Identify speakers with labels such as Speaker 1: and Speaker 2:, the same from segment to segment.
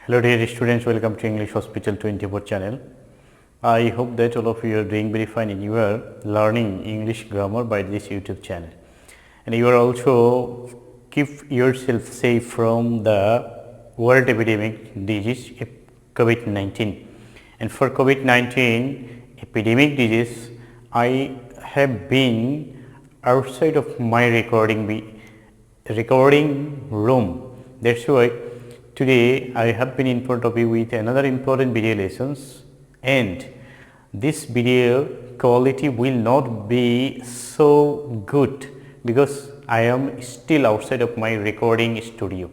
Speaker 1: Hello dear students, welcome to English Hospital 24 channel. I hope that all of you are doing very fine and you are learning English grammar by this YouTube channel. And you are also keep yourself safe from the world epidemic disease COVID-19. And for COVID-19 epidemic disease, I have been outside of my recording room. That's why today I have been in front of you with another important video lessons, and this video quality will not be so good because I am still outside of my recording studio.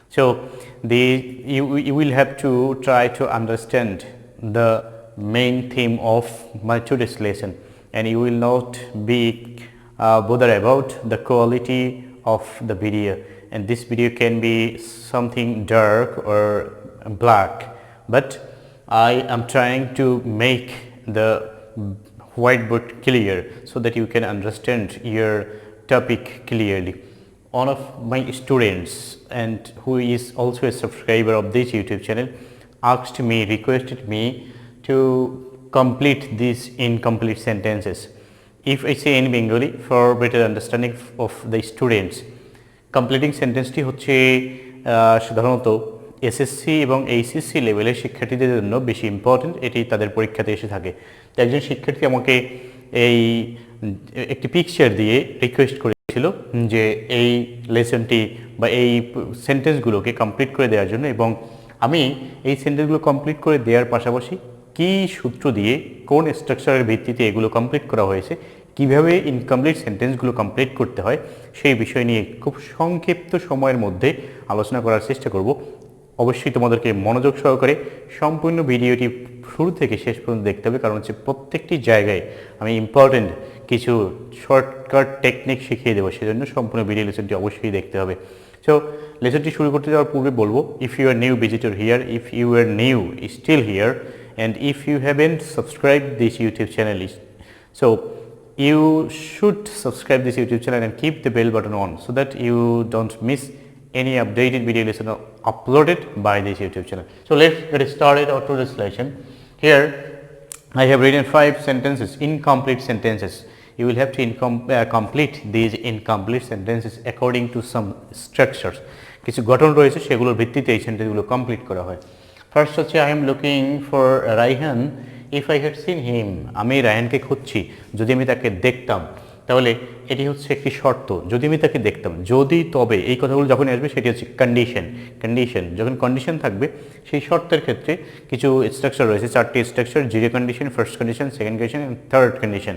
Speaker 1: So you will have to try to understand the main theme of my today's lesson, and you will not be bothered about the quality of the video. And this video can be something dark or black, but I am trying to make the whiteboard clear so that you can understand your topic clearly. One of my students, and who is also a subscriber of this YouTube channel, requested me to complete these incomplete sentences. If I say in Bengali for better understanding of the students, completing সেন্টেন্সটি হচ্ছে সাধারণত SSC এবং HSC লেভেলের শিক্ষার্থীদের জন্য বেশি important, এটি তাদের পরীক্ষাতে এসে থাকে। তো একজন শিক্ষার্থী আমাকে একটি পিকচার দিয়ে রিকোয়েস্ট করেছিল যে এই লেসনটি বা এই সেন্টেন্সগুলোকে কমপ্লিট করে দেওয়ার জন্য, এবং আমি এই সেন্টেন্সগুলো কমপ্লিট করে দেওয়ার পাশাপাশি কী সূত্র দিয়ে কোন স্ট্রাকচারের ভিত্তিতে এগুলো কমপ্লিট করা হয়েছে, কিভাবে ইনকমপ্লিট সেন্টেন্সগুলো কমপ্লিট করতে হয় সেই বিষয় নিয়ে খুব সংক্ষিপ্ত সময়ের মধ্যে আলোচনা করার চেষ্টা করব। অবশ্যই তোমাদেরকে মনোযোগ সহকারে সম্পূর্ণ ভিডিওটি শুরু থেকে শেষ পর্যন্ত দেখতে হবে, কারণ হচ্ছে প্রত্যেকটি জায়গায় আমি ইম্পর্টেন্ট কিছু শর্টকাট টেকনিক শিখিয়ে দেবো, সেজন্য সম্পূর্ণ ভিডিও লেসনটি অবশ্যই দেখতে হবে। সো লেসনটি শুরু করতে যাওয়ার পূর্বে বলবো, if you are new visitor here, if you are new still here, and if you haven't subscribed this YouTube channel, so you should subscribe this YouTube channel and keep the bell button on so that you don't miss any updated video lesson uploaded by this YouTube channel. So let's get started our today's lesson. Here I have written 5 sentences, incomplete sentences. You will have to complete these incomplete sentences according to some structures. কিছু গঠন রয়েছে, সেগুলোর ভিত্তিতে এই সেন্টেন্সগুলো complete করা হয়। First হচ্ছে I am looking for Raihan if I had seen him. আমি রায়হানকে খুঁজছি যদি আমি তাকে দেখতাম। তাহলে এটি হচ্ছে একটি শর্ত, যদি আমি তাকে দেখতাম, যদি তবে এই কথাগুলো যখন আসবে সেটি হচ্ছে কন্ডিশন। যখন কন্ডিশন থাকবে সেই শর্তের ক্ষেত্রে কিছু স্ট্রাকচার রয়েছে, 4টি structure: zero condition, first condition, second condition এবং থার্ড কন্ডিশন।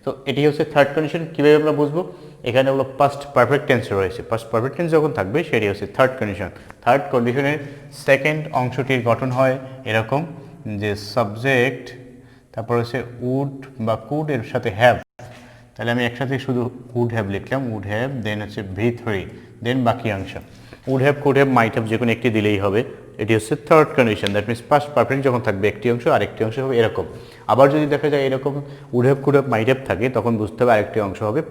Speaker 1: তো এটি হচ্ছে থার্ড কন্ডিশন। কীভাবে আমরা বুঝবো? এখানে হলো পাস্ট পারফেক্ট টেন্স রয়েছে, পাস্ট পারফেক্ট টেন্স যখন থাকবে সেটি হচ্ছে থার্ড কন্ডিশন। থার্ড কন্ডিশনের সেকেন্ড অংশটির গঠন হয় এরকম যে সাবজেক্ট, তারপর হচ্ছে উড বা কুড এর সাথে হ্যাভ। তাহলে আমি একসাথে শুধু উড হ্যাভ লিখলাম, উড হ্যাভ, দেন হচ্ছে V3, দেন বাকি অংশ would have, could have, might have, যে কোনো একটি দিলেই হবে। এটি হচ্ছে third condition. That means past perfect যখন থাকবে একটি অংশ, আরেকটি অংশ হবে এরকম। আবার যদি দেখা যায় এরকম would have, could have, might have থাকে, তখন বুঝতে হবে আরেকটি অংশ হবে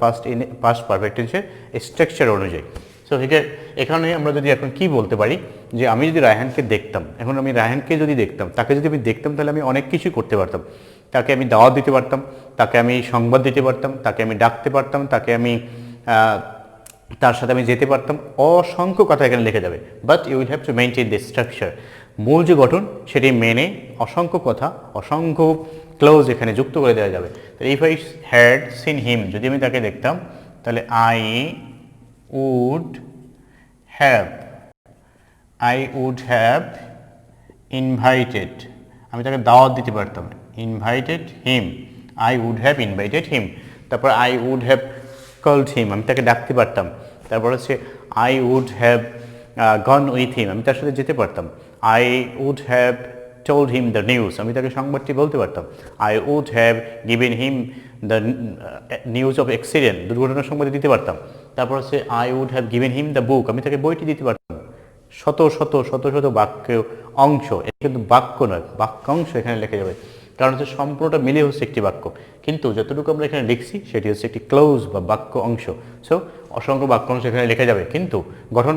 Speaker 1: পাস্ট পারফেক্ট টেন্সের স্ট্রাকচার অনুযায়ী। সো এখানে আমরা যদি এখন কি বলতে পারি যে আমি যদি রায়হানকে দেখতাম, এখন আমি রায়হানকে যদি দেখতাম, তাকে যদি আমি দেখতাম, তাহলে আমি অনেক কিছুই করতে পারতাম। তাকে আমি দাওয়াত দিতে পারতাম, তাকে আমি সংবাদ দিতে পারতাম, তাকে আমি ডাকতে পারতাম, তাকে আমি তার সাথে আমি যেতে পারতাম, অসংখ্য কথা এখানে লিখে যাবে। But you will have to maintain the structure. মূল যে গঠন সেটি মেনে অসংখ্য কথা, অসংখ্য ক্লোজ এখানে যুক্ত করে দেওয়া যাবে। তো if I had seen him, যদি আমি তাকে দেখতাম, তাহলে আই উড হ্যাভ ইনভাইটেড, আমি তাকে দাওয়াত দিতে পারতাম, invited him, I would have invited him. তারপর I would have called him, আমি তাকে ডাকতে পারতাম। তারপর হচ্ছে I would have gone with him, আমি তার সাথে যেতে পারতাম। I would have told him the news, আমি তাকে সংবাদটি বলতে পারতাম। I would have given him the news of accident, দুর্ঘটনার সংবাদ দিতে পারতাম। তারপর হচ্ছে I would have given him the book, আমি তাকে বইটি দিতে পারতাম। শত বাক্য অংশ, এটা কিন্তু বাক্য নয়, বাক্যাংশ এখানে লেখা যাবে, কারণ হচ্ছে সম্পূর্ণটা মিলে হচ্ছে একটি বাক্য, কিন্তু যতটুকু আমরা এখানে লিখছি সেটি হচ্ছে একটি ক্লোজ বা বাক্য অংশ। সো অসংখ্য বাক্যাংশ এখানে লেখা যাবে, কিন্তু গঠন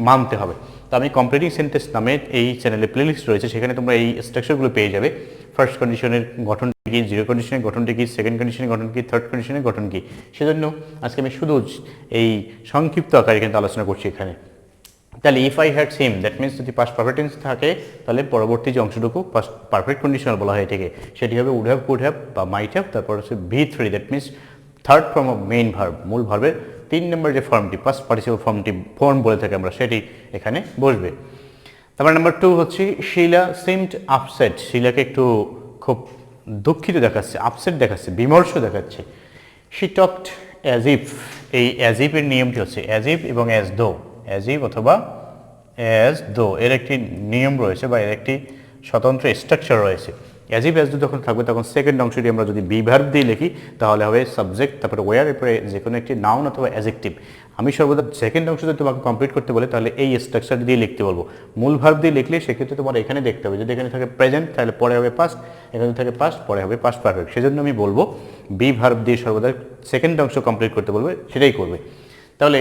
Speaker 1: মানতে হবে। তো আমি কমপ্লিটিং সেন্টেন্স নামে এই চ্যানেলে প্লেলিস্ট রয়েছে, সেখানে তোমরা এই স্ট্রাকচারগুলো পেয়ে যাবে। ফার্স্ট কন্ডিশনের গঠন কি, জিরো কন্ডিশনের গঠনটি কি, সেকেন্ড কন্ডিশনের গঠন কি, থার্ড কন্ডিশনের গঠন কি। সেজন্য আজকে আমি শুধু এই সংক্ষিপ্ত আকারে কিন্তু আলোচনা করছি এখানে। তাহলে if I had SIM, that means যদি পাস্ট পারফেক্ট টেন্স থাকে তাহলে পরবর্তী যে অংশটুকু পাস্ট পারফেক্ট কন্ডিশনাল বলা হয় এটাকে, সেটি হবে উড হ্যাভ, কুড হ্যাভ বা মাইট হ্যাভ, তারপর হচ্ছে V3, that means third form of main verb, মূল ভার্বের 3 নম্বর যে ফর্মটি, পাস্ট পার্টিসিপল ফর্ম বলে থাকি আমরা, সেটি এখানে বসবে। তারপর নাম্বার 2 হচ্ছে শিলা সিমড আপসেট, শিলাকে একটু খুব দুঃখিত দেখাচ্ছে, আপসেট দেখাচ্ছে, বিমর্ষ দেখাচ্ছে। শি টকড অ্যাজ ইফ, এই অ্যাজ ইফ এর নিয়মটি হচ্ছে অ্যাজ ইফ এবং অ্যাজ দো, অ্যাজ ইফ অথবা অ্যাজ দো এর একটি নিয়ম রয়েছে বা এর একটি স্বতন্ত্র স্ট্রাকচার রয়েছে। অ্যাজ ইফ অ্যাজ দো যখন থাকবে তখন সেকেন্ড অংশটি আমরা যদি বি ভার্ব দিয়ে লিখি তাহলে হবে সাবজেক্ট, তারপরে ওয়ার, এরপরে যে কোনো একটি নাউন অথবা অ্যাডজেক্টিভ। আমি সর্বদা সেকেন্ড অংশ যদি তোমাকে কমপ্লিট করতে বলে তাহলে এই স্ট্রাকচার দিয়ে লিখতে বলবো। মূল ভার্ব দিয়ে লিখলে সেক্ষেত্রে তোমার এখানে দেখতে হবে, যদি এখানে থাকে প্রেজেন্ট তাহলে পরে হবে পাস্ট, এখানে থাকে পাস্ট পরে হবে পাস্ট পারফেক্ট। সেজন্য আমি বলবো বি ভার্ব দিয়ে সর্বদা সেকেন্ড অংশ কমপ্লিট করতে বলবে, সেটাই করবে। তাহলে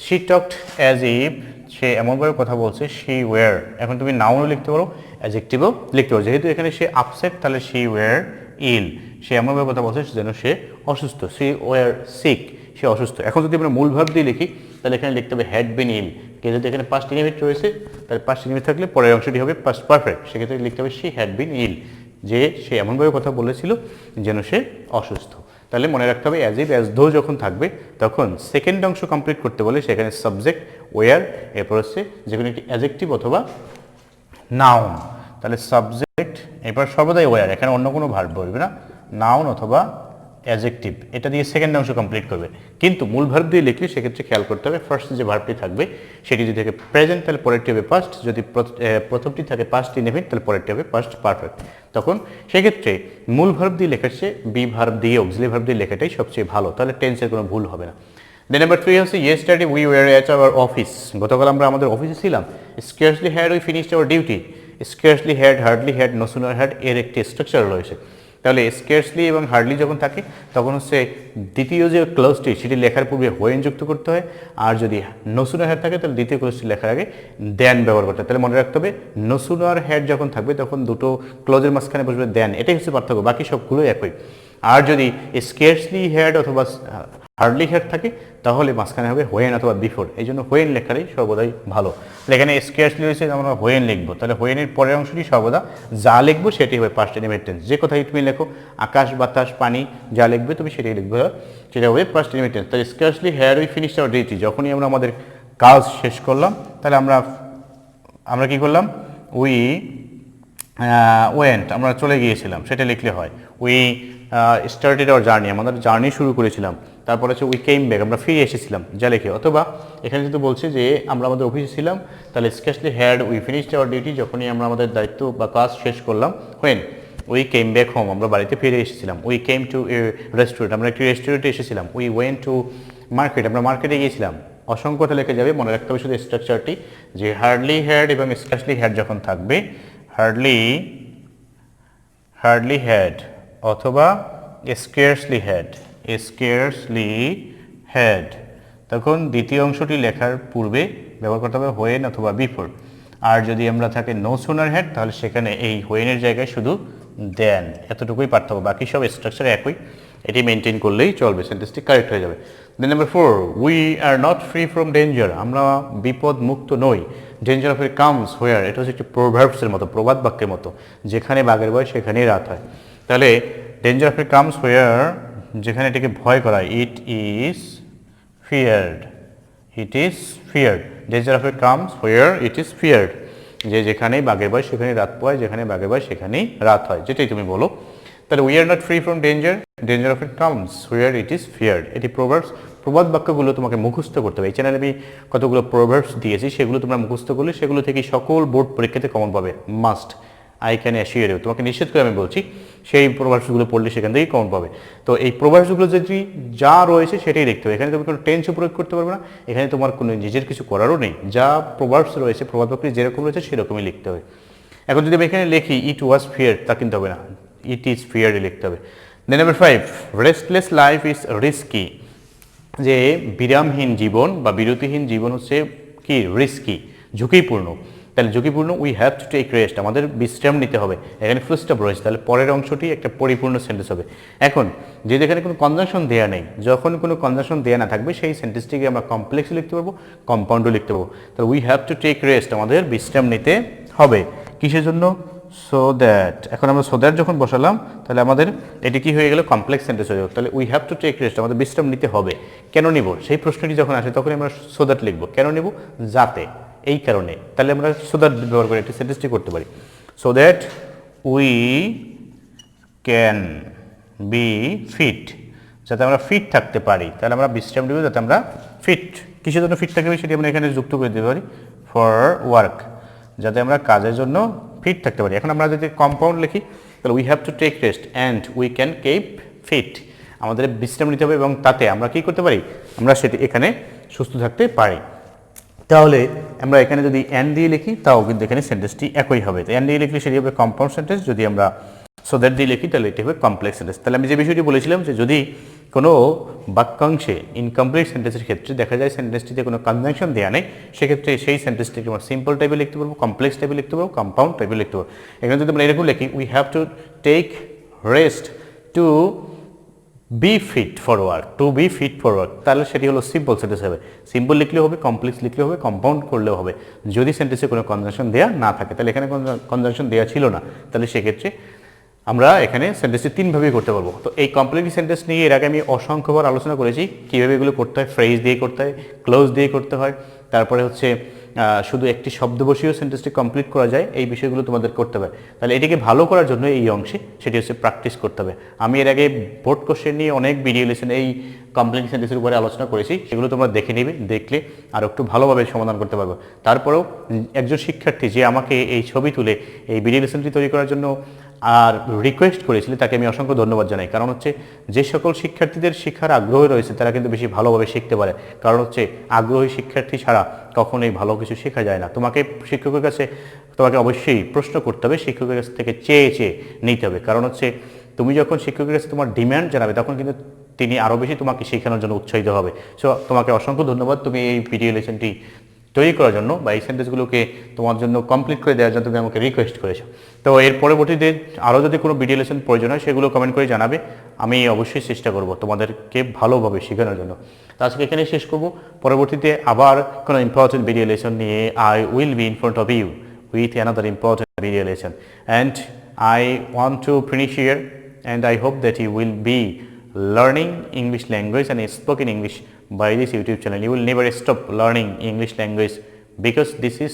Speaker 1: শি টকড অ্যাজ ইফ, সে এমনভাবে কথা বলছে, শি ওয়্যার, এখন তুমি নাউনও লিখতে পারো অ্যাডজেক্টিভও লিখতে পারো। যেহেতু এখানে সে আপসেট তাহলে শি ওয়্যার ইল, সে এমনভাবে কথা বলছে যেন সে অসুস্থ, শি ওয়্যার সিক, সে অসুস্থ। এখন যদি আমরা মূল ভার্ব দিয়ে লিখি তাহলে এখানে লিখতে হবে হ্যাড বিন ইল, যেহেতু এখানে পাস্ট ইনডিফিনিট রয়েছে তাহলে পাস্ট ইনডিফিনিট থাকলে পরের অংশটি হবে পাস্ট পারফেক্ট, সেক্ষেত্রে লিখতে হবে শি হ্যাড বিন ইল, যে সে এমনভাবে কথা বলেছিল যেন সে অসুস্থ। তাহলে মনে রাখতে হবে অ্যাজ ইফ অ্যাজ দো যখন থাকবে তখন সেকেন্ড অংশ কমপ্লিট করতে বলে সেখানে সাবজেক্ট ওয়্যার, এরপর হচ্ছে যে কোনো একটি অ্যাডজেক্টিভ অথবা নাউন। তাহলে সাবজেক্ট, এরপর সর্বদাই ওয়্যার, এখানে অন্য কোনো ভার্ব বলবে না, নাউন অথবা অ্যাডজেক্টিভ, এটা দিয়ে সেকেন্ড অংশ কমপ্লিট করবে। কিন্তু মূল ভার্ব দিয়ে লিখলে সেক্ষেত্রে খেয়াল করতে হবে ফার্স্ট যে ভার্বটি থাকবে সেটি যদি থাকে প্রেজেন্ট তাহলে পরেরটি হবে পাস্ট, যদি প্রথমটি থাকে পাস্ট ইনডিফিনিট তাহলে পরেরটি হবে পাস্ট পারফেক্ট। তখন সেক্ষেত্রে মূল ভার্ব দিয়ে লেখার চেয়ে বি ভার্ব দিয়ে অক্সিলারি ভার্ব দিয়ে লেখাটাই সবচেয়ে ভালো, তাহলে টেন্সের কোনো ভুল হবে না। দেন নাম্বার 3 হচ্ছে yesterday we were at our office, গতকাল আমরা আমাদের অফিসে ছিলাম। Scarcely had we finished our duty, scarcely had, hardly had, no sooner had এর একটি স্ট্রাকচার রয়েছে। তাহলে স্কেয়ার্সলি এবং হার্ডলি যখন থাকে তখন হচ্ছে দ্বিতীয় যে ক্লোজটি সেটি লেখার পূর্বে হোয়েন যুক্ত করতে হয়, আর যদি নো সুনার হ্যাড থাকে তাহলে দ্বিতীয় ক্লোজটি লেখার আগে দেন ব্যবহার করতে হয়। তাহলে মনে রাখতে হবে নো সুনার হ্যাড যখন থাকবে তখন দুটো ক্লোজের মাঝখানে বসবে দেন, এটাই হচ্ছে পার্থক্য, বাকি সবগুলোই একই। আর যদি স্কেয়ার্সলি হ্যাড অথবা হার্ডলি হ্যাড থাকে তাহলে মাঝখানে হবে হোয়েন অথবা বিফোর, এই জন্য হোয়েন লেখারই সর্বদাই ভালো। এখানে স্কেয়ার্সলি রয়েছে আমরা হোয়েন লিখবো, তাহলে হোয়েনের পরের অংশটি সর্বদা যা লিখবো সেটি হবে পাস্ট ইনডিফিনিট টেন্স। যে কথাই তুমি লেখো আকাশ বাতাস পানি যা লিখবে তুমি সেটাই লিখবে, সেটা হবে পাস্ট ইনডিফিনিট টেন্স। তাহলে scarcely had we finished our duty, যখনই আমরা আমাদের কাজ শেষ করলাম তাহলে আমরা কি করলাম, উই ওয়েন্ট, আমরা চলে গিয়েছিলাম সেটা লিখলে হয়। উই স্টার্টেড আওয়ার জার্নি, আমাদের জার্নি শুরু করেছিলাম। তারপরে হচ্ছে উই কেম ব্যাক, আমরা ফিরে এসেছিলাম যা লিখে। অথবা এখানে যেহেতু বলছে যে আমরা আমাদের অফিসে ছিলাম তাহলে scarcely had we finished our duty, যখনই আমরা আমাদের দায়িত্ব বা কাজ শেষ করলাম। When we came back home, আমরা বাড়িতে ফিরে এসেছিলাম। We came to A restaurant, আমরা একটি রেস্টুরেন্টে এসেছিলাম। উই ওয়েন্ট টু মার্কেট, আমরা মার্কেটে গিয়েছিলাম। অসংখ্যটা লেখা যাবে, মনে রাখতে হবে শুধু স্ট্রাকচারটি যে হার্ডলি হ্যাড এবং স্কেয়ার্সলি হ্যাড যখন থাকবে হার্ডলি হ্যাড অথবা স্কেয়ার্সলি হ্যাড, তখন দ্বিতীয় অংশটি লেখার পূর্বে ব্যবহার করতে হবে হোয়েন অথবা বিফোর। আর যদি আমরা থাকে নো সুনার হ্যাড তাহলে সেখানে এই হোয়েনের জায়গায় শুধু দেন, এতটুকুই পার্থক্য, বাকি সব স্ট্রাকচার একই, এটি মেনটেন করলেই চলবে, সেন্টেন্সটি কারেক্ট হয়ে যাবে। Then number 4 we are not free from danger, আমরা বিপদ মুক্ত নই। Danger of it comes where, এটা হচ্ছে একটি প্রোভার্বসের মতো, প্রবাদ বাক্যের মতো, যেখানে বাঘের ভয় সেখানেই রাত হয়। তাহলে ডেঞ্জার অফ ইট কামস হোয়ার, যেখানে এটাকে ভয় করা, it is feared, danger of it comes where it is feared, যে যেখানেই বাঘের ভয় সেখানেই রাত পায়, যেখানে বাঘের ভয় সেখানেই রাত হয়, যেটাই তুমি বলো। তাহলে we are not free from danger of it comes where it is feared, এটি প্রবাদ বাক্যগুলো তোমাকে মুখস্থ করতে হবে। এই চ্যানেলে আমি কতগুলো প্রোভার্বস দিয়েছি, সেগুলো তোমরা মুখস্থ করলে সেগুলো থেকে সকল বোর্ড পরীক্ষাতে কমন পাবে, must, I can assure you, তোমাকে নিশ্চিত করে আমি বলছি সেই প্রোভার্বসগুলো পড়লে সেখান থেকেই কমন পাবে। তো এই প্রোভার্বসগুলো যদি যা রয়েছে সেটাই লিখতে হবে, এখানে তুমি কোনো টেন্সও প্রয়োগ করতে পারবে না, এখানে তোমার কোনো নিজের কিছু করারও নেই, যা প্রোভার্বস রয়েছে প্রবাদ বাক্য যেরকম রয়েছে সেরকমই লিখতে হবে। এখন যদি আমি এখানে লিখি ইট ওয়াজ ফিয়ার, তা কিন্তু হবে না, ইট ইজ ফিয়ারই লিখতে হবে। Then number 5 restless life is risky, যে বিরামহীন জীবন বা বিরতিহীন জীবন হচ্ছে কি রিস্কি। ঝুঁকিপূর্ণ, তাহলে ঝুঁকিপূর্ণ we have to take rest, আমাদের বিশ্রাম নিতে হবে, এখানে ফুল স্টপ রয়েছে, তাহলে পরের অংশটি একটা পরিপূর্ণ সেন্টেন্স হবে। এখন যেহেতু এখানে কোনো কনজাংশন দেয়া নেই, যখন কোনো কনজাংশন দেয়া না থাকবে সেই সেন্টেন্সটিকে আমরা কমপ্লেক্সও লিখতে পারবো, কম্পাউন্ডও লিখতে পারবো। তাহলে we have to take rest, আমাদের বিশ্রাম নিতে হবে, কিসের জন্য? সো দ্যাট, এখন আমরা সো দ্যাট যখন বসালাম তাহলে আমাদের এটি কি হয়ে গেল? কমপ্লেক্স সেন্টেন্স হয়ে গেল। তাহলে we have to take rest, আমাদের বিশ্রাম নিতে হবে, কেন নিব সেই প্রশ্নটি যখন আসে তখন আমরা সো দ্যাট লিখবো। কেন নিব? যাতে, এই কারণে, তাহলে আমরা সো দ্যাট ব্যবহার করে একটি সেন্টেন্সটি করতে পারি। So that we can be fit, যাতে আমরা ফিট থাকতে পারি, তাহলে আমরা বিশ্রাম নেব যাতে আমরা ফিট, কিসের জন্য ফিট থাকতে পারি সেটি আমরা এখানে যুক্ত করে দিতে পারি, ফর ওয়ার্ক, যাতে আমরা কাজের জন্য ফিট থাকতে পারি। এখন আমরা যদি কম্পাউন্ড লিখি তাহলে we have to take rest and we can keep fit, আমাদের বিশ্রাম নিতে হবে এবং তাতে আমরা কি করতে পারি? আমরা সেটি এখানে সুস্থ থাকতে পারি। তাহলে আমরা এখানে যদি অ্যান দিয়ে লিখি তাও কিন্তু এখানে সেন্টেন্সটি একই হবে। তো অ্যান দিয়ে লিখলে সেটি হবে কম্পাউন্ড সেন্টেন্স, যদি আমরা সো দ্যাট দিয়ে লিখি তাহলে এটি হবে কমপ্লেক্স সেন্টেন্স। তাহলে আমি যে বিষয়টি বলেছিলাম যে যদি কোনো বাক্যাংশে ইনকমপ্লিট সেন্টেন্সের ক্ষেত্রে দেখা যায় সেন্টেন্সটিতে কোনো কনজাংশন দেওয়া নেই, সেক্ষেত্রে সেই সেন্টেন্সটিকে আমরা সিম্পল টাইপে লিখতে পারবো, কমপ্লেক্স টাইপে লিখতে পারবো, কম্পাউন্ড টাইপে লিখতে পারবো। এখানে যদি আমরা এরকম লিখি we have to take rest to be fit for work, to be fit for work, তাহলে সেটি হলো সিম্পল সেন্টেন্স হবে। সিম্পল লিখলেও হবে, কমপ্লেক্স লিখলেও হবে, কম্পাউন্ড করলেও হবে, যদি সেন্টেন্সে কোনো কনজাংশন দেওয়া না থাকে। তাহলে এখানে কনজাংশন দেওয়া ছিল না, তাহলে সেক্ষেত্রে আমরা এখানে সেন্টেন্সটি তিনভাবেই করতে পারবো। তো এই কমপ্লেক্স সেন্টেন্স নিয়ে এর আগে আমি অসংখ্যবার আলোচনা করেছি, কীভাবে এগুলো করতে হয়, ফ্রেজ দিয়ে করতে হয়, ক্লোজ দিয়ে করতে হয়, তারপরে হচ্ছে শুধু একটি শব্দ বসিয়েও সেন্টেন্সটি কমপ্লিট করা যায়, এই বিষয়গুলো তোমাদের করতে হবে। তাহলে এটিকে ভালো করার জন্য এই অংশে সেটি হচ্ছে প্র্যাকটিস করতে হবে। আমি এর আগে বোর্ড কোশ্চেন নিয়ে অনেক ভিডিও লেসন এই কমপ্লেক্স সেন্টেন্সের উপরে আলোচনা করেছি, সেগুলো তোমরা দেখে নিবে, দেখলে আর একটু ভালোভাবে সমাধান করতে পারবো। তারপরেও একজন শিক্ষার্থী যে আমাকে এই ছবি তুলে এই ভিডিও লেসনটি তৈরি করার জন্য আর রিকোয়েস্ট করেছিল তাকে আমি অসংখ্য ধন্যবাদ জানাই। কারণ হচ্ছে যে সকল শিক্ষার্থীদের শিক্ষার আগ্রহ রয়েছে তারা কিন্তু বেশি ভালোভাবে শিখতে পারে, কারণ হচ্ছে আগ্রহী শিক্ষার্থী ছাড়া কখনোই ভালো কিছু শেখা যায় না। তোমাকে শিক্ষকের কাছে তোমাকে অবশ্যই প্রশ্ন করতে হবে, শিক্ষকের কাছ থেকে চেয়ে চেয়ে নিতে হবে, কারণ হচ্ছে তুমি যখন শিক্ষকের কাছে তোমার ডিম্যান্ড জানাবে তখন কিন্তু তিনি আরও বেশি তোমাকে শেখানোর জন্য উৎসাহিত হবে। সো তোমাকে অসংখ্য ধন্যবাদ, তুমি এই ভিডিও লেসনটি তৈরি করার জন্য বা এই সেন্টেন্সগুলোকে তোমার জন্য কমপ্লিট করে দেওয়ার জন্য তুমি আমাকে রিকোয়েস্ট করেছো। তো এর পরবর্তীতে আরও যদি কোনো ভিডিও লেসন প্রয়োজন হয় সেগুলো কমেন্ট করে জানাবে, আমি অবশ্যই চেষ্টা করব তোমাদেরকে ভালোভাবে শেখানোর জন্য। তো আজকে এখানে শেষ করব, পরবর্তীতে আবার কোনো ইম্পর্টেন্ট ভিডিও লেসন নিয়ে I will be in front of you with another important video lesson, and I want to finish here, and I hope that you will be learning English language and spoken English by this YouTube channel. You will never stop learning English language because this is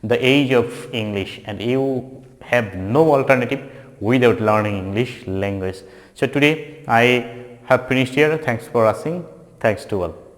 Speaker 1: the age of English and you have no alternative without learning English language. So today I have finished here. Thanks for watching. Thanks to all.